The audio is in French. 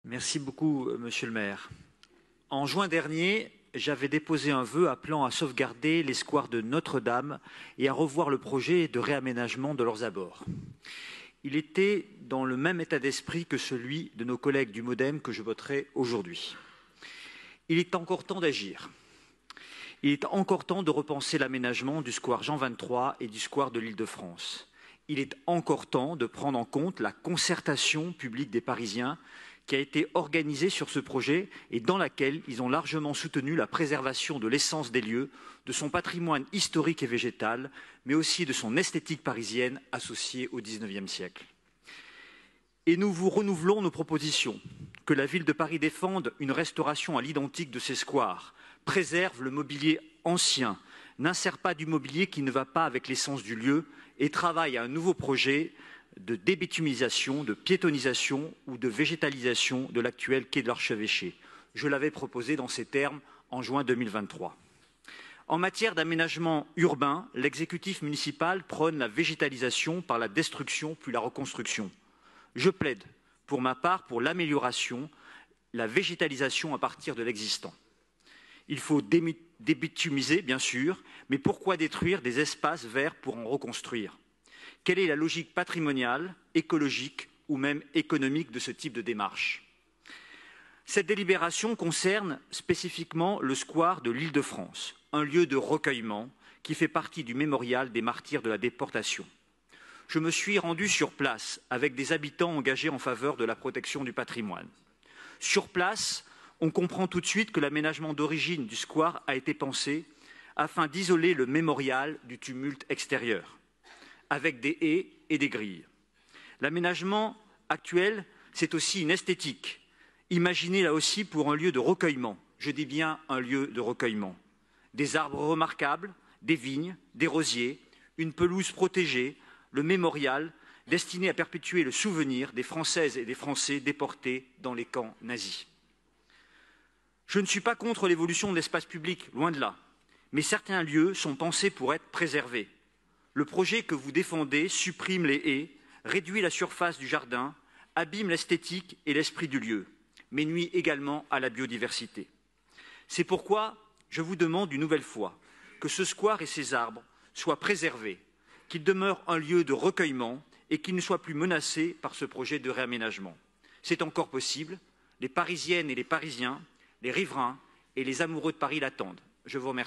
Merci beaucoup, Monsieur le maire. En juin dernier, j'avais déposé un vœu appelant à sauvegarder les squares de Notre-Dame et à revoir le projet de réaménagement de leurs abords. Il était dans le même état d'esprit que celui de nos collègues du MoDem que je voterai aujourd'hui. Il est encore temps d'agir. Il est encore temps de repenser l'aménagement du square Jean 23 et du square de l'Île-de-France. Il est encore temps de prendre en compte la concertation publique des Parisiens qui a été organisée sur ce projet et dans laquelle ils ont largement soutenu la préservation de l'essence des lieux, de son patrimoine historique et végétal, mais aussi de son esthétique parisienne associée au XIXe siècle. Et nous vous renouvelons nos propositions. Que la ville de Paris défende une restauration à l'identique de ses squares, préserve le mobilier ancien, n'insère pas du mobilier qui ne va pas avec l'essence du lieu et travaille à un nouveau projet de débitumisation, de piétonisation ou de végétalisation de l'actuel quai de l'Archevêché. Je l'avais proposé dans ces termes en juin 2023. En matière d'aménagement urbain, l'exécutif municipal prône la végétalisation par la destruction puis la reconstruction. Je plaide, pour ma part, pour l'amélioration, la végétalisation à partir de l'existant. Il faut débitumiser, bien sûr, mais pourquoi détruire des espaces verts pour en reconstruire? Quelle est la logique patrimoniale, écologique ou même économique de ce type de démarche? Cette délibération concerne spécifiquement le square de l'Île-de-France, un lieu de recueillement qui fait partie du mémorial des martyrs de la déportation. Je me suis rendu sur place avec des habitants engagés en faveur de la protection du patrimoine. Sur place, on comprend tout de suite que l'aménagement d'origine du square a été pensé afin d'isoler le mémorial du tumulte extérieur, avec des haies et des grilles. L'aménagement actuel, c'est aussi une esthétique. Imaginez là aussi pour un lieu de recueillement, je dis bien un lieu de recueillement. Des arbres remarquables, des vignes, des rosiers, une pelouse protégée, le mémorial destiné à perpétuer le souvenir des Françaises et des Français déportés dans les camps nazis. Je ne suis pas contre l'évolution de l'espace public, loin de là, mais certains lieux sont pensés pour être préservés. Le projet que vous défendez supprime les haies, réduit la surface du jardin, abîme l'esthétique et l'esprit du lieu, mais nuit également à la biodiversité. C'est pourquoi je vous demande une nouvelle fois que ce square et ses arbres soient préservés, qu'il demeure un lieu de recueillement et qu'il ne soit plus menacé par ce projet de réaménagement. C'est encore possible, les Parisiennes et les Parisiens, les riverains et les amoureux de Paris l'attendent. Je vous remercie.